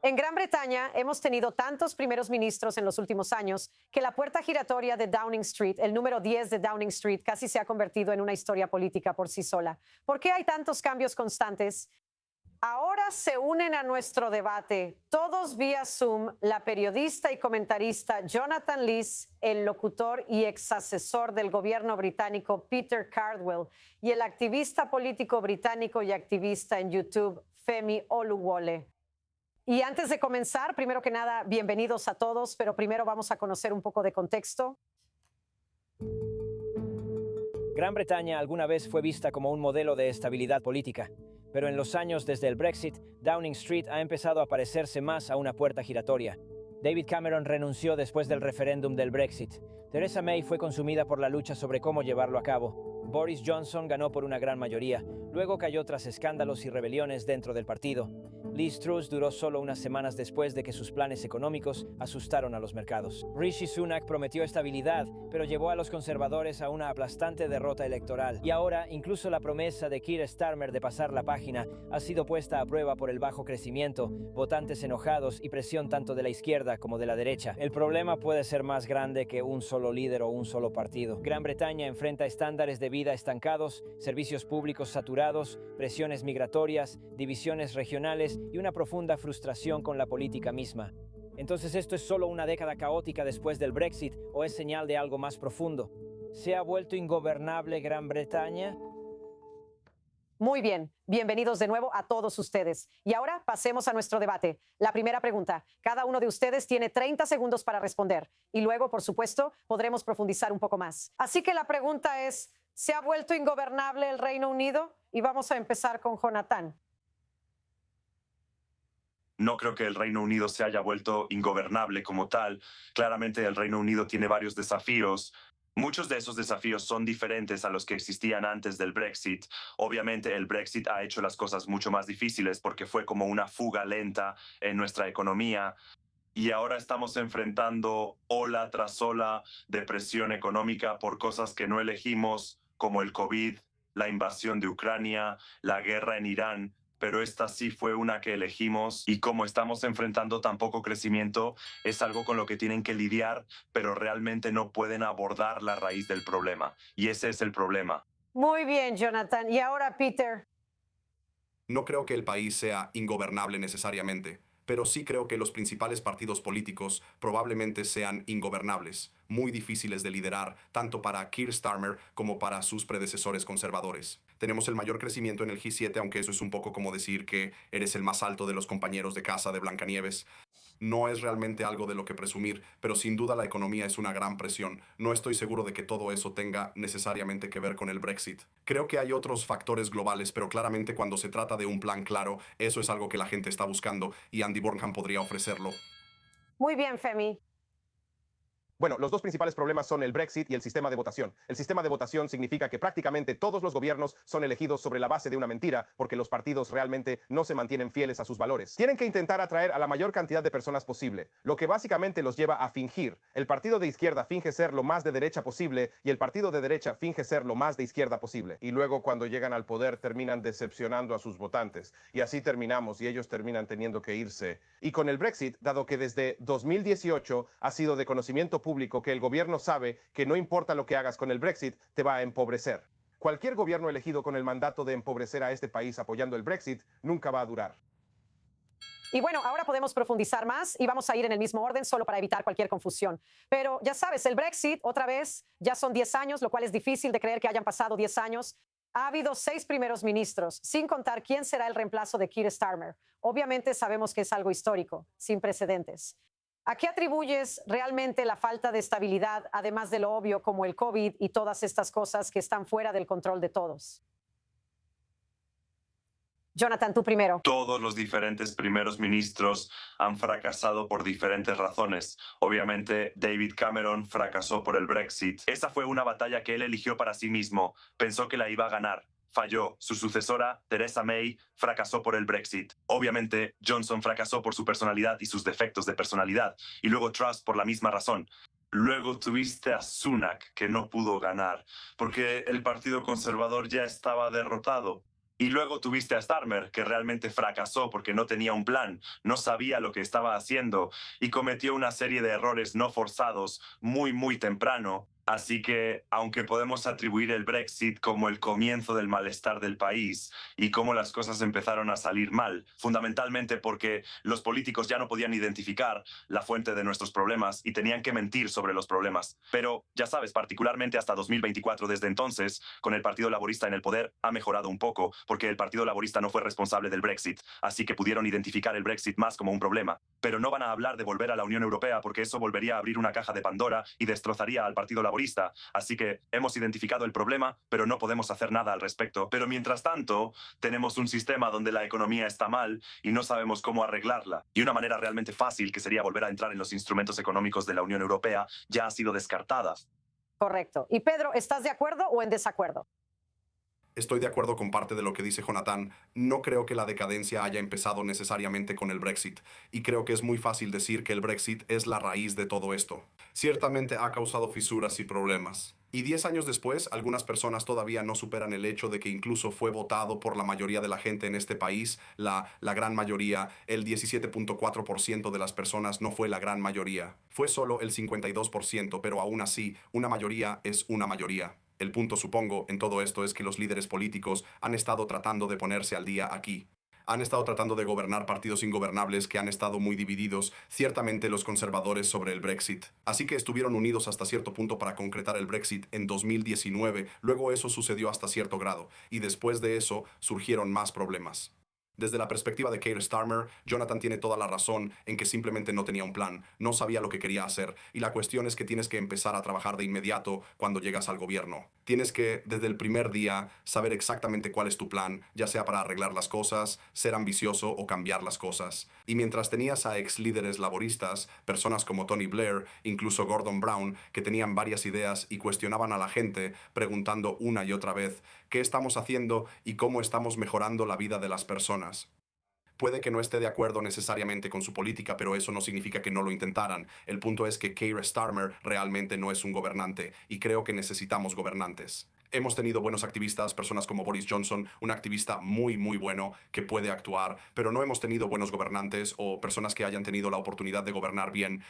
En Gran Bretaña hemos tenido tantos primeros ministros en los últimos años que la puerta giratoria de Downing Street, el número 10 de Downing Street, casi se ha convertido en una historia política por sí sola. ¿Por qué hay tantos cambios constantes? Ahora se unen a nuestro debate, todos vía Zoom, la periodista y comentarista Jonathan Lees, el locutor y exasesor del gobierno británico Peter Cardwell y el activista político británico y activista en YouTube Femi Oluwole. Y antes de comenzar, primero que nada, bienvenidos a todos, pero primero vamos a conocer un poco de contexto. Gran Bretaña alguna vez fue vista como un modelo de estabilidad política, pero en los años desde el Brexit, Downing Street ha empezado a parecerse más a una puerta giratoria. David Cameron renunció después del referéndum del Brexit. Theresa May fue consumida por la lucha sobre cómo llevarlo a cabo. Boris Johnson ganó por una gran mayoría, luego cayó tras escándalos y rebeliones dentro del partido. Liz Truss duró solo unas semanas después de que sus planes económicos asustaron a los mercados. Rishi Sunak prometió estabilidad, pero llevó a los conservadores a una aplastante derrota electoral. Y ahora, incluso la promesa de Keir Starmer de pasar la página ha sido puesta a prueba por el bajo crecimiento, votantes enojados y presión tanto de la izquierda como de la derecha. El problema puede ser más grande que un solo líder o un solo partido. Gran Bretaña enfrenta estándares de vida estancados, servicios públicos saturados, presiones migratorias, divisiones regionales y una profunda frustración con la política misma. Entonces, ¿esto es solo una década caótica después del Brexit o es señal de algo más profundo? ¿Se ha vuelto ingobernable Gran Bretaña? Muy bien, bienvenidos de nuevo a todos ustedes. Y ahora pasemos a nuestro debate. La primera pregunta, cada uno de ustedes tiene 30 segundos para responder y luego, por supuesto, podremos profundizar un poco más. Así que la pregunta es, ¿se ha vuelto ingobernable el Reino Unido? Y vamos a empezar con Jonathan. No creo que el Reino Unido se haya vuelto ingobernable como tal. Claramente el Reino Unido tiene varios desafíos. Muchos de esos desafíos son diferentes a los que existían antes del Brexit. Obviamente el Brexit ha hecho las cosas mucho más difíciles porque fue como una fuga lenta en nuestra economía. Y ahora estamos enfrentando ola tras ola de presión económica por cosas que no elegimos, como el COVID, la invasión de Ucrania, la guerra en Irán. Pero esta sí fue una que elegimos y como estamos enfrentando tan poco crecimiento, es algo con lo que tienen que lidiar, pero realmente no pueden abordar la raíz del problema. Y ese es el problema. Muy bien, Jonathan. Y ahora, Peter. No creo que el país sea ingobernable necesariamente, pero sí creo que los principales partidos políticos probablemente sean ingobernables, muy difíciles de liderar, tanto para Keir Starmer como para sus predecesores conservadores. Tenemos el mayor crecimiento en el G7, aunque eso es un poco como decir que eres el más alto de los compañeros de casa de Blancanieves. No es realmente algo de lo que presumir, pero sin duda la economía es una gran presión. No estoy seguro de que todo eso tenga necesariamente que ver con el Brexit. Creo que hay otros factores globales, pero claramente cuando se trata de un plan claro, eso es algo que la gente está buscando y Andy Burnham podría ofrecerlo. Muy bien, Femi. Bueno, los dos principales problemas son el Brexit y el sistema de votación. El sistema de votación significa que prácticamente todos los gobiernos son elegidos sobre la base de una mentira, porque los partidos realmente no se mantienen fieles a sus valores. Tienen que intentar atraer a la mayor cantidad de personas posible, lo que básicamente los lleva a fingir. El partido de izquierda finge ser lo más de derecha posible y el partido de derecha finge ser lo más de izquierda posible. Y luego cuando llegan al poder terminan decepcionando a sus votantes. Y así terminamos y ellos terminan teniendo que irse. Y con el Brexit, dado que desde 2018 ha sido de conocimiento público que el gobierno sabe que no importa lo que hagas con el Brexit, te va a empobrecer. Cualquier gobierno elegido con el mandato de empobrecer a este país apoyando el Brexit nunca va a durar. Y bueno, ahora podemos profundizar más y vamos a ir en el mismo orden solo para evitar cualquier confusión. Pero ya sabes, el Brexit, otra vez, ya son 10 años, lo cual es difícil de creer que hayan pasado 10 años. Ha habido 6 primeros ministros, sin contar quién será el reemplazo de Keir Starmer. Obviamente sabemos que es algo histórico, sin precedentes. ¿A qué atribuyes realmente la falta de estabilidad, además de lo obvio como el COVID y todas estas cosas que están fuera del control de todos? Jonathan, tú primero. Todos los diferentes primeros ministros han fracasado por diferentes razones. Obviamente, David Cameron fracasó por el Brexit. Esa fue una batalla que él eligió para sí mismo. Pensó que la iba a ganar. Falló. Su sucesora, Theresa May, fracasó por el Brexit. Obviamente, Johnson fracasó por su personalidad y sus defectos de personalidad. Y luego Truss por la misma razón. Luego tuviste a Sunak, que no pudo ganar, porque el Partido Conservador ya estaba derrotado. Y luego tuviste a Starmer, que realmente fracasó porque no tenía un plan, no sabía lo que estaba haciendo y cometió una serie de errores no forzados muy temprano. Así que, aunque podemos atribuir el Brexit como el comienzo del malestar del país y cómo las cosas empezaron a salir mal, fundamentalmente porque los políticos ya no podían identificar la fuente de nuestros problemas y tenían que mentir sobre los problemas. Pero, ya sabes, particularmente hasta 2024, desde entonces, con el Partido Laborista en el poder, ha mejorado un poco, porque el Partido Laborista no fue responsable del Brexit, así que pudieron identificar el Brexit más como un problema. Pero no van a hablar de volver a la Unión Europea porque eso volvería a abrir una caja de Pandora y destrozaría al Partido Laborista. Así que hemos identificado el problema, pero no podemos hacer nada al respecto. Pero mientras tanto, tenemos un sistema donde la economía está mal y no sabemos cómo arreglarla. Y una manera realmente fácil, que sería volver a entrar en los instrumentos económicos de la Unión Europea, ya ha sido descartada. Correcto. Y Pedro, ¿estás de acuerdo o en desacuerdo? Estoy de acuerdo con parte de lo que dice Jonathan. No creo que la decadencia haya empezado necesariamente con el Brexit, y creo que es muy fácil decir que el Brexit es la raíz de todo esto. Ciertamente ha causado fisuras y problemas. Y 10 años después, algunas personas todavía no superan el hecho de que incluso fue votado por la mayoría de la gente en este país, la gran mayoría, el 17.4% de las personas no fue la gran mayoría. Fue solo el 52%, pero aún así, una mayoría es una mayoría. El punto, supongo, en todo esto es que los líderes políticos han estado tratando de ponerse al día aquí. Han estado tratando de gobernar partidos ingobernables que han estado muy divididos, ciertamente los conservadores sobre el Brexit. Así que estuvieron unidos hasta cierto punto para concretar el Brexit en 2019, luego eso sucedió hasta cierto grado, y después de eso surgieron más problemas. Desde la perspectiva de Keir Starmer, Jonathan tiene toda la razón en que simplemente no tenía un plan, no sabía lo que quería hacer, y la cuestión es que tienes que empezar a trabajar de inmediato cuando llegas al gobierno. Tienes que, desde el primer día, saber exactamente cuál es tu plan, ya sea para arreglar las cosas, ser ambicioso o cambiar las cosas. Y mientras tenías a ex líderes laboristas, personas como Tony Blair, incluso Gordon Brown, que tenían varias ideas y cuestionaban a la gente, preguntando una y otra vez qué estamos haciendo y cómo estamos mejorando la vida de las personas. Puede que no esté de acuerdo necesariamente con su política, pero eso no significa que no lo intentaran. El punto es que Keir Starmer realmente no es un gobernante, y creo que necesitamos gobernantes. Hemos tenido buenos activistas, personas como Boris Johnson, un activista muy bueno que puede actuar, pero no hemos tenido buenos gobernantes o personas que hayan tenido la oportunidad de gobernar bien.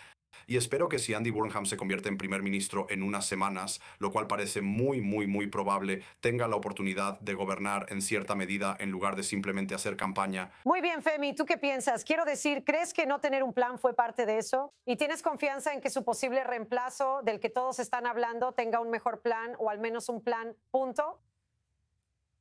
Y espero que si Andy Burnham se convierte en primer ministro en unas semanas, lo cual parece muy probable, tenga la oportunidad de gobernar en cierta medida en lugar de simplemente hacer campaña. Muy bien, Femi, ¿tú qué piensas? Quiero decir, ¿crees que no tener un plan fue parte de eso? ¿Y tienes confianza en que su posible reemplazo, del que todos están hablando, tenga un mejor plan o al menos un plan, punto?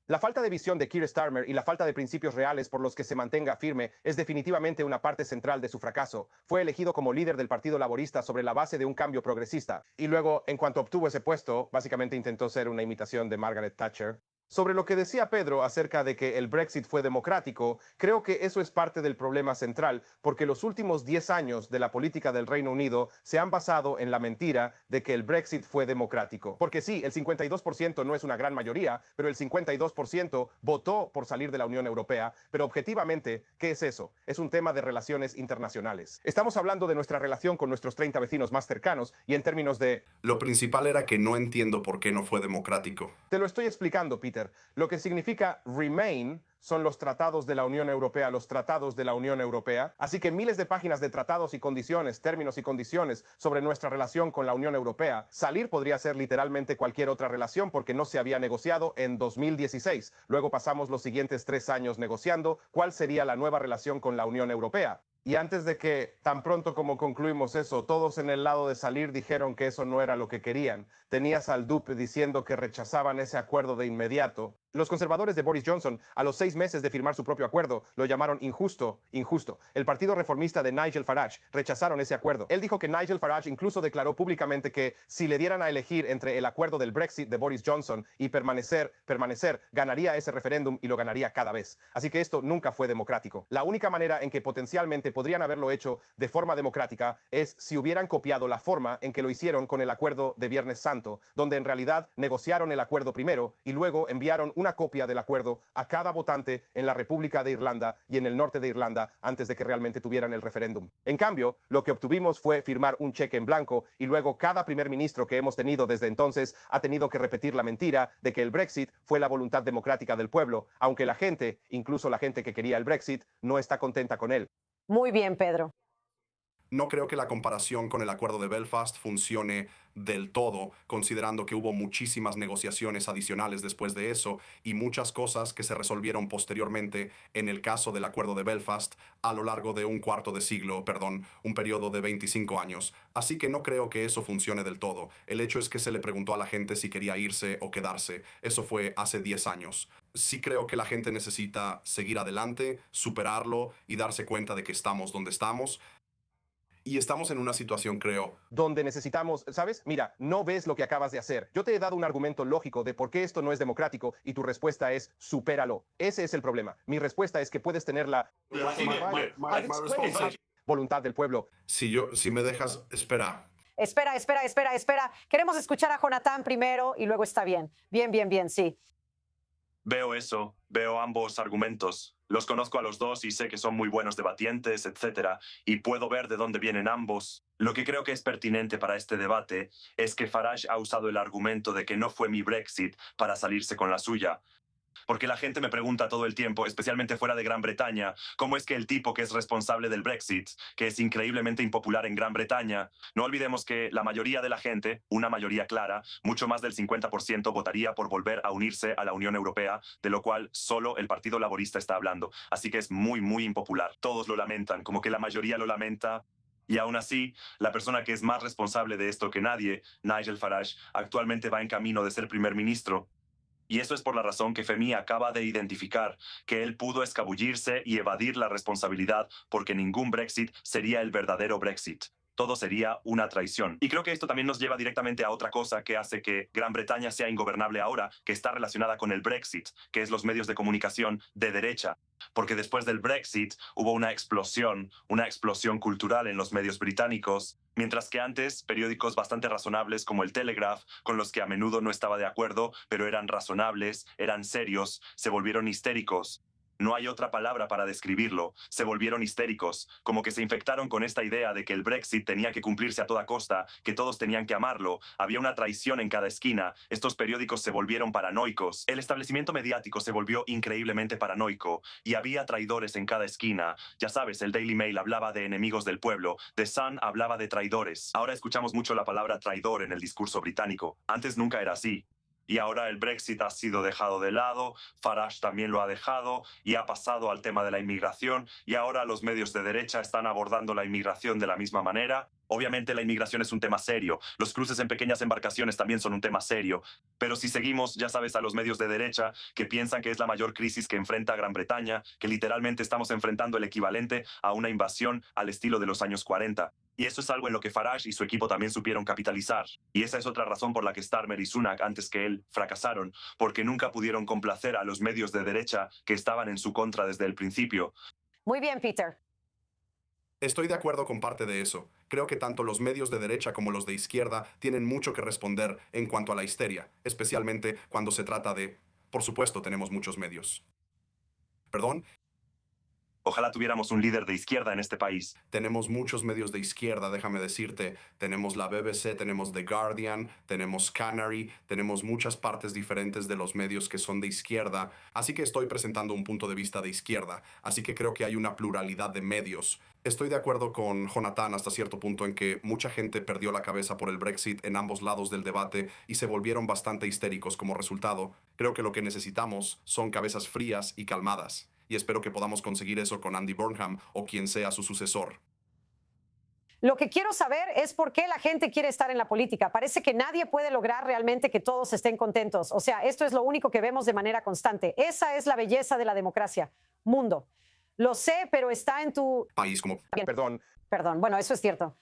La falta de visión de Keir Starmer y la falta de principios reales por los que se mantenga firme es definitivamente una parte central de su fracaso. Fue elegido como líder del Partido Laborista sobre la base de un cambio progresista, y luego, en cuanto obtuvo ese puesto, básicamente intentó ser una imitación de Margaret Thatcher. Sobre lo que decía Pedro acerca de que el Brexit fue democrático, creo que eso es parte del problema central, porque los últimos 10 años de la política del Reino Unido se han basado en la mentira de que el Brexit fue democrático. Porque sí, el 52% no es una gran mayoría, pero el 52% votó por salir de la Unión Europea. Pero objetivamente, ¿qué es eso? Es un tema de relaciones internacionales. Estamos hablando de nuestra relación con nuestros 30 vecinos más cercanos, y en términos de... Lo principal era que no entiendo por qué no fue democrático. Te lo estoy explicando, Peter. Lo que significa Remain son los tratados de la Unión Europea, los tratados de la Unión Europea. Así que miles de páginas de tratados y condiciones, términos y condiciones sobre nuestra relación con la Unión Europea. Salir podría ser literalmente cualquier otra relación porque no se había negociado en 2016. Luego pasamos los siguientes 3 años negociando cuál sería la nueva relación con la Unión Europea. Y antes de que, tan pronto como concluimos eso, todos en el lado de salir dijeron que eso no era lo que querían. Tenías al DUP diciendo que rechazaban ese acuerdo de inmediato. Los conservadores de Boris Johnson, a los 6 meses de firmar su propio acuerdo, lo llamaron injusto. El partido reformista de Nigel Farage rechazaron ese acuerdo. Él dijo que Nigel Farage incluso declaró públicamente que si le dieran a elegir entre el acuerdo del Brexit de Boris Johnson y permanecer, ganaría ese referéndum y lo ganaría cada vez. Así que esto nunca fue democrático. La única manera en que potencialmente podrían haberlo hecho de forma democrática es si hubieran copiado la forma en que lo hicieron con el acuerdo de Viernes Santo, donde en realidad negociaron el acuerdo primero y luego enviaron una copia del acuerdo a cada votante en la República de Irlanda y en el norte de Irlanda antes de que realmente tuvieran el referéndum. En cambio, lo que obtuvimos fue firmar un cheque en blanco y luego cada primer ministro que hemos tenido desde entonces ha tenido que repetir la mentira de que el Brexit fue la voluntad democrática del pueblo, aunque la gente, incluso la gente que quería el Brexit, no está contenta con él. Muy bien, Pedro. No creo que la comparación con el acuerdo de Belfast funcione del todo, considerando que hubo muchísimas negociaciones adicionales después de eso y muchas cosas que se resolvieron posteriormente en el caso del acuerdo de Belfast a lo largo de un un periodo de 25 años. Así que no creo que eso funcione del todo. El hecho es que se le preguntó a la gente si quería irse o quedarse. Eso fue hace 10 años. Sí creo que la gente necesita seguir adelante, superarlo y darse cuenta de que estamos donde estamos. Y estamos en una situación, creo. Donde necesitamos, ¿sabes? Mira, no ves lo que acabas de hacer. Yo te he dado un argumento lógico de por qué esto no es democrático y tu respuesta es supéralo. Ese es el problema. Mi respuesta es que puedes tener la voluntad del pueblo. Si me dejas, espera. Espera. Queremos escuchar a Jonathan primero y luego está bien. Bien, sí. Veo eso, veo ambos argumentos. Los conozco a los dos y sé que son muy buenos debatientes, etcétera, y puedo ver de dónde vienen ambos. Lo que creo que es pertinente para este debate es que Farage ha usado el argumento de que no fue mi Brexit para salirse con la suya. Porque la gente me pregunta todo el tiempo, especialmente fuera de Gran Bretaña, cómo es que el tipo que es responsable del Brexit, que es increíblemente impopular en Gran Bretaña, no olvidemos que la mayoría de la gente, una mayoría clara, mucho más del 50% votaría por volver a unirse a la Unión Europea, de lo cual solo el Partido Laborista está hablando. Así que es muy, muy impopular. Todos lo lamentan, como que la mayoría lo lamenta. Y aún así, la persona que es más responsable de esto que nadie, Nigel Farage, actualmente va en camino de ser primer ministro. Y eso es por la razón que FEMI acaba de identificar que él pudo escabullirse y evadir la responsabilidad porque ningún Brexit sería el verdadero Brexit. Todo sería una traición. Y creo que esto también nos lleva directamente a otra cosa que hace que Gran Bretaña sea ingobernable ahora, que está relacionada con el Brexit, que es los medios de comunicación de derecha. Porque después del Brexit hubo una explosión cultural en los medios británicos, mientras que antes periódicos bastante razonables como el Telegraph, con los que a menudo no estaba de acuerdo, pero eran razonables, eran serios, se volvieron histéricos. No hay otra palabra para describirlo. Se volvieron histéricos, como que se infectaron con esta idea de que el Brexit tenía que cumplirse a toda costa, que todos tenían que amarlo. Había una traición en cada esquina. Estos periódicos se volvieron paranoicos. El establecimiento mediático se volvió increíblemente paranoico y había traidores en cada esquina. Ya sabes, el Daily Mail hablaba de enemigos del pueblo. The Sun hablaba de traidores. Ahora escuchamos mucho la palabra traidor en el discurso británico. Antes nunca era así. Y ahora el Brexit ha sido dejado de lado, Farage también lo ha dejado y ha pasado al tema de la inmigración y ahora los medios de derecha están abordando la inmigración de la misma manera. Obviamente la inmigración es un tema serio, los cruces en pequeñas embarcaciones también son un tema serio, pero si seguimos, ya sabes, a los medios de derecha que piensan que es la mayor crisis que enfrenta Gran Bretaña, que literalmente estamos enfrentando el equivalente a una invasión al estilo de los años 40. Y eso es algo en lo que Farage y su equipo también supieron capitalizar. Y esa es otra razón por la que Starmer y Sunak, antes que él, fracasaron, porque nunca pudieron complacer a los medios de derecha que estaban en su contra desde el principio. Muy bien, Peter. Estoy de acuerdo con parte de eso. Creo que tanto los medios de derecha como los de izquierda tienen mucho que responder en cuanto a la histeria, especialmente cuando se trata de... Por supuesto, tenemos muchos medios. ¿Perdón? Ojalá tuviéramos un líder de izquierda en este país. Tenemos muchos medios de izquierda, déjame decirte. Tenemos la BBC, tenemos The Guardian, tenemos Canary, tenemos muchas partes diferentes de los medios que son de izquierda. Así que estoy presentando un punto de vista de izquierda. Así que creo que hay una pluralidad de medios. Estoy de acuerdo con Jonathan hasta cierto punto en que mucha gente perdió la cabeza por el Brexit en ambos lados del debate y se volvieron bastante histéricos como resultado. Creo que lo que necesitamos son cabezas frías y calmadas. Y espero que podamos conseguir eso con Andy Burnham o quien sea su sucesor. Lo que quiero saber es por qué la gente quiere estar en la política. Parece que nadie puede lograr realmente que todos estén contentos. O sea, esto es lo único que vemos de manera constante. Esa es la belleza de la democracia. Mundo. Lo sé, pero está en tu... País como... Perdón. Bueno, eso es cierto.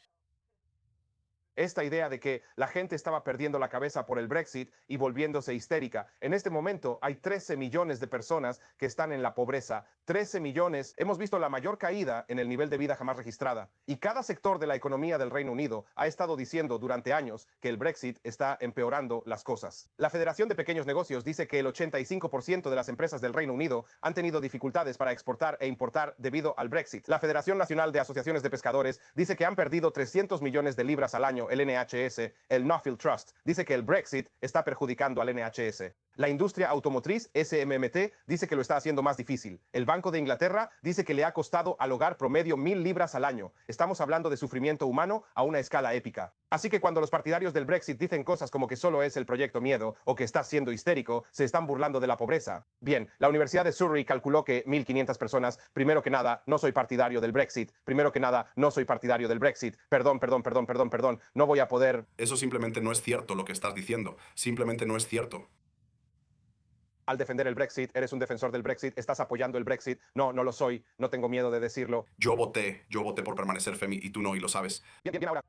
esta idea de que la gente estaba perdiendo la cabeza por el Brexit y volviéndose histérica. En este momento hay 13 millones de personas que están en la pobreza. 13 millones. Hemos visto la mayor caída en el nivel de vida jamás registrada. Y cada sector de la economía del Reino Unido ha estado diciendo durante años que el Brexit está empeorando las cosas. La Federación de Pequeños Negocios dice que el 85% de las empresas del Reino Unido han tenido dificultades para exportar e importar debido al Brexit. La Federación Nacional de Asociaciones de Pescadores dice que han perdido 300 millones de libras al año el NHS. El Nuffield Trust dice que el Brexit está perjudicando al NHS. La industria automotriz, SMMT, dice que lo está haciendo más difícil. El Banco de Inglaterra dice que le ha costado al hogar promedio 1.000 libras al año. Estamos hablando de sufrimiento humano a una escala épica. Así que cuando los partidarios del Brexit dicen cosas como que solo es el proyecto miedo o que está siendo histérico, se están burlando de la pobreza. Bien, la Universidad de Surrey calculó que 1.500 personas, primero que nada, no soy partidario del Brexit. Primero que nada, no soy partidario del Brexit. Perdón, no voy a poder. Eso simplemente no es cierto lo que estás diciendo. Simplemente no es cierto. Al defender el Brexit, eres un defensor del Brexit, estás apoyando el Brexit. No, no lo soy, no tengo miedo de decirlo. Yo voté por permanecer, Femi, y tú no, y lo sabes. Bien, ahora.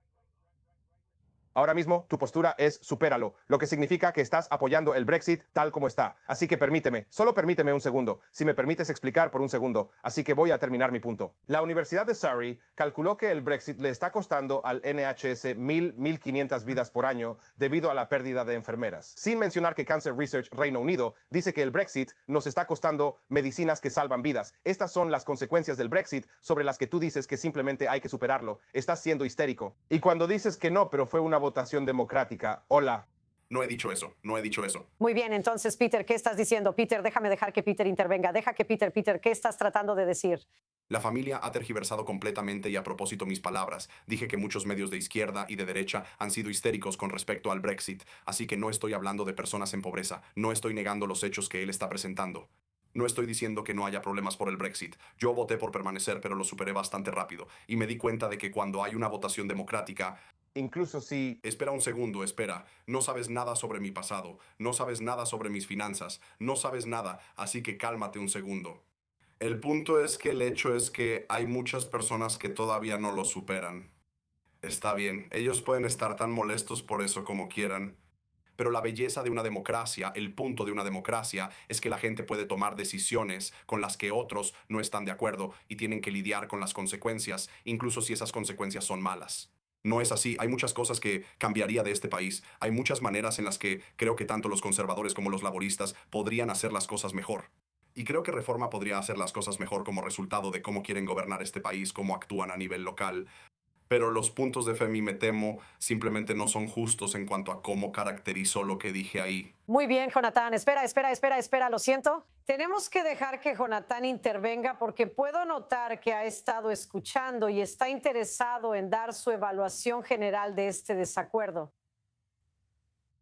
Ahora mismo tu postura es supéralo, lo que significa que estás apoyando el Brexit tal como está. Así que permíteme, solo permíteme un segundo, si me permites explicar por un segundo. Así que voy a terminar mi punto. La Universidad de Surrey calculó que el Brexit le está costando al NHS 1.500 vidas por año debido a la pérdida de enfermeras. Sin mencionar que Cancer Research Reino Unido dice que el Brexit nos está costando medicinas que salvan vidas. Estas son las consecuencias del Brexit sobre las que tú dices que simplemente hay que superarlo. Estás siendo histérico. Y cuando dices que no, pero fue una votación democrática. Hola. No he dicho eso, no he dicho eso. Muy bien, entonces, Peter, ¿qué estás diciendo? Peter, déjame dejar que Peter intervenga. Deja que Peter, ¿qué estás tratando de decir? La familia ha tergiversado completamente y a propósito mis palabras. Dije que muchos medios de izquierda y de derecha han sido histéricos con respecto al Brexit, así que no estoy hablando de personas en pobreza, no estoy negando los hechos que él está presentando. No estoy diciendo que no haya problemas por el Brexit. Yo voté por permanecer, pero lo superé bastante rápido. Y me di cuenta de que cuando hay una votación democrática... Incluso si... Espera un segundo, espera. No sabes nada sobre mi pasado. No sabes nada sobre mis finanzas. No sabes nada, así que cálmate un segundo. El punto es que el hecho es que hay muchas personas que todavía no lo superan. Está bien, ellos pueden estar tan molestos por eso como quieran. Pero la belleza de una democracia, el punto de una democracia, es que la gente puede tomar decisiones con las que otros no están de acuerdo y tienen que lidiar con las consecuencias, incluso si esas consecuencias son malas. No es así. Hay muchas cosas que cambiaría de este país. Hay muchas maneras en las que creo que tanto los conservadores como los laboristas podrían hacer las cosas mejor. Y creo que Reforma podría hacer las cosas mejor como resultado de cómo quieren gobernar este país, cómo actúan a nivel local. Pero los puntos de Femi, me temo, simplemente no son justos en cuanto a cómo caracterizó lo que dije ahí. Muy bien, Jonathan. Espera, lo siento. Tenemos que dejar que Jonathan intervenga porque puedo notar que ha estado escuchando y está interesado en dar su evaluación general de este desacuerdo.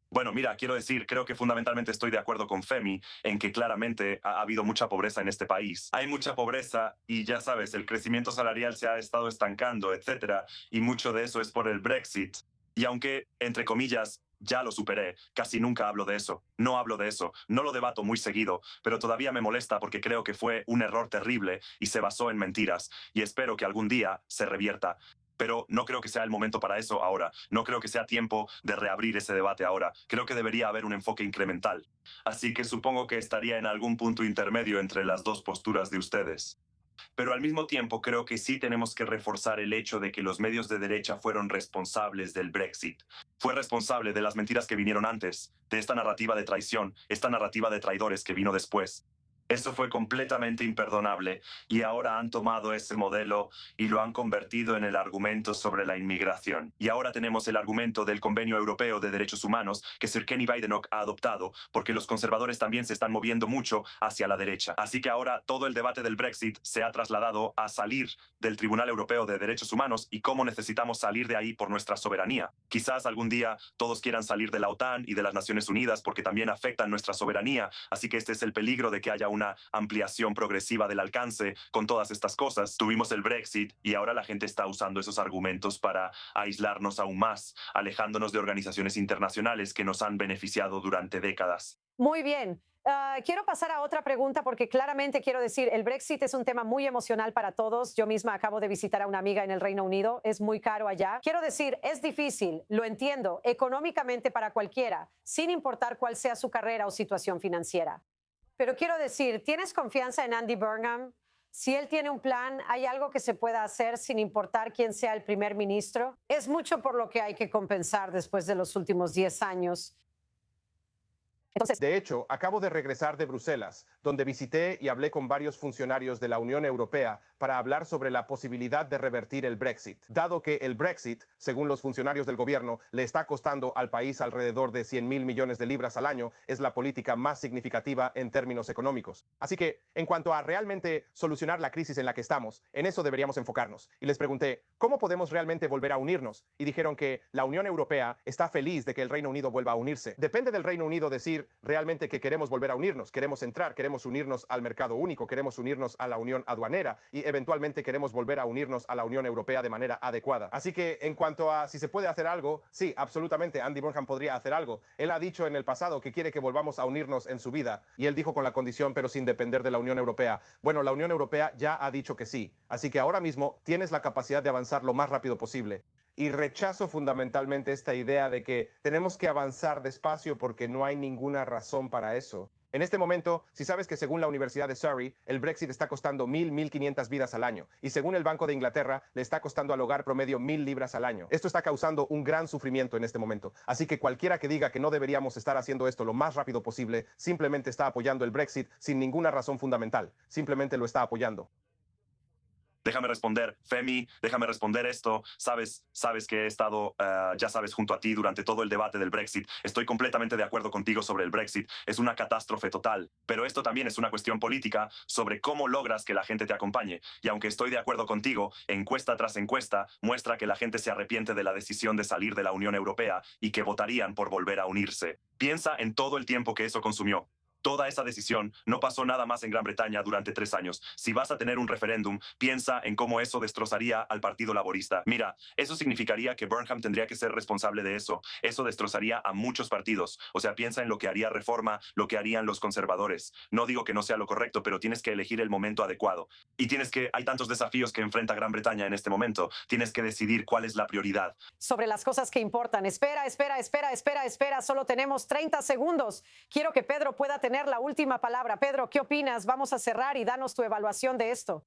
Bueno, mira, quiero decir, creo que fundamentalmente estoy de acuerdo con Femi en que claramente ha habido mucha pobreza en este país. Hay mucha pobreza y ya sabes, el crecimiento salarial se ha estado estancando, etcétera, y mucho de eso es por el Brexit. Y aunque, entre comillas, ya lo superé, casi nunca hablo de eso. No hablo de eso, no lo debato muy seguido, pero todavía me molesta porque creo que fue un error terrible y se basó en mentiras, y espero que algún día se revierta. Pero no creo que sea el momento para eso ahora. No creo que sea tiempo de reabrir ese debate ahora. Creo que debería haber un enfoque incremental. Así que supongo que estaría en algún punto intermedio entre las dos posturas de ustedes. Pero al mismo tiempo creo que sí tenemos que reforzar el hecho de que los medios de derecha fueron responsables del Brexit. Fue responsable de las mentiras que vinieron antes, de esta narrativa de traición, esta narrativa de traidores que vino después. Eso fue completamente imperdonable y ahora han tomado ese modelo y lo han convertido en el argumento sobre la inmigración. Y ahora tenemos el argumento del Convenio Europeo de Derechos Humanos que Sir Kenny Badenoch ha adoptado porque los conservadores también se están moviendo mucho hacia la derecha. Así que ahora todo el debate del Brexit se ha trasladado a salir del Tribunal Europeo de Derechos Humanos y cómo necesitamos salir de ahí por nuestra soberanía. Quizás algún día todos quieran salir de la OTAN y de las Naciones Unidas porque también afectan nuestra soberanía. Así que este es el peligro de que haya una ampliación progresiva del alcance con todas estas cosas. Tuvimos el Brexit y ahora la gente está usando esos argumentos para aislarnos aún más, alejándonos de organizaciones internacionales que nos han beneficiado durante décadas. Muy bien. Quiero pasar a otra pregunta porque claramente quiero decir, el Brexit es un tema muy emocional para todos. Yo misma acabo de visitar a una amiga en el Reino Unido. Es muy caro allá. Quiero decir, es difícil, lo entiendo, económicamente para cualquiera, sin importar cuál sea su carrera o situación financiera. Pero quiero decir, ¿tienes confianza en Andy Burnham? Si él tiene un plan, ¿hay algo que se pueda hacer sin importar quién sea el primer ministro? Es mucho por lo que hay que compensar después de los últimos 10 años. Entonces, De hecho, acabo de regresar de Bruselas, donde visité y hablé con varios funcionarios de la Unión Europea para hablar sobre la posibilidad de revertir el Brexit, dado que el Brexit, según los funcionarios del gobierno, le está costando al país alrededor de 100.000 millones de libras al año, es la política más significativa en términos económicos. Así que, en cuanto a realmente solucionar la crisis en la que estamos, en eso deberíamos enfocarnos. Y les pregunté, ¿cómo podemos realmente volver a unirnos? Y dijeron que la Unión Europea está feliz de que el Reino Unido vuelva a unirse. Depende del Reino Unido decir realmente que queremos volver a unirnos, queremos entrar, queremos unirnos al mercado único, queremos unirnos a la unión aduanera y eventualmente queremos volver a unirnos a la Unión Europea de manera adecuada. Así que en cuanto a si se puede hacer algo, sí, absolutamente, Andy Burnham podría hacer algo. Él ha dicho en el pasado que quiere que volvamos a unirnos en su vida y él dijo con la condición pero sin depender de la Unión Europea. Bueno, la Unión Europea ya ha dicho que sí, así que ahora mismo tienes la capacidad de avanzar lo más rápido posible. Y rechazo fundamentalmente esta idea de que tenemos que avanzar despacio porque no hay ninguna razón para eso. En este momento, si sabes que según la Universidad de Surrey, el Brexit está costando 1.500 vidas al año, y según el Banco de Inglaterra, le está costando al hogar promedio 1.000 libras al año. Esto está causando un gran sufrimiento en este momento. Así que cualquiera que diga que no deberíamos estar haciendo esto lo más rápido posible, simplemente está apoyando el Brexit sin ninguna razón fundamental. Simplemente lo está apoyando. Déjame responder, Femi, déjame responder esto. Sabes que he estado, ya sabes, junto a ti durante todo el debate del Brexit. Estoy completamente de acuerdo contigo sobre el Brexit. Es una catástrofe total. Pero esto también es una cuestión política sobre cómo logras que la gente te acompañe. Y aunque estoy de acuerdo contigo, encuesta tras encuesta muestra que la gente se arrepiente de la decisión de salir de la Unión Europea y que votarían por volver a unirse. Piensa en todo el tiempo que eso consumió. Toda esa decisión no pasó nada más en Gran Bretaña durante 3 años. Si vas a tener un referéndum, piensa en cómo eso destrozaría al Partido Laborista. Mira, eso significaría que Burnham tendría que ser responsable de eso. Eso destrozaría a muchos partidos. O sea, piensa en lo que haría Reforma, lo que harían los conservadores. No digo que no sea lo correcto, pero tienes que elegir el momento adecuado. Y hay tantos desafíos que enfrenta Gran Bretaña en este momento. Tienes que decidir cuál es la prioridad. sobre las cosas que importan. Espera. Solo tenemos 30 segundos. Quiero que Pedro pueda tener la última palabra. Pedro, ¿qué opinas? Vamos a cerrar y danos tu evaluación de esto.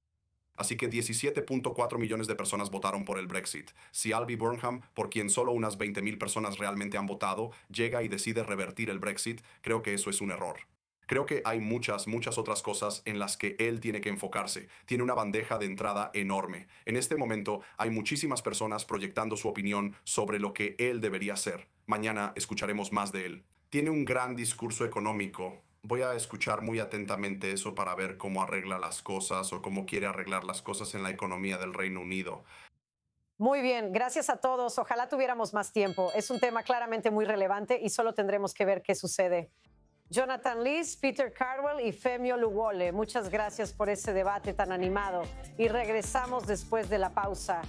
Así que 17.4 millones de personas votaron por el Brexit. Si Andy Burnham, por quien solo unas 20.000 personas realmente han votado, llega y decide revertir el Brexit, creo que eso es un error. Creo que hay muchas otras cosas en las que él tiene que enfocarse. Tiene una bandeja de entrada enorme. En este momento hay muchísimas personas proyectando su opinión sobre lo que él debería hacer. Mañana escucharemos más de él. Tiene un gran discurso económico. Voy a escuchar muy atentamente eso para ver cómo arregla las cosas o cómo quiere arreglar las cosas en la economía del Reino Unido. Muy bien, gracias a todos. Ojalá tuviéramos más tiempo. Es un tema claramente muy relevante y solo tendremos que ver qué sucede. Jonathan Lees, Peter Cardwell y Femi Oluwole, muchas gracias por ese debate tan animado y regresamos después de la pausa.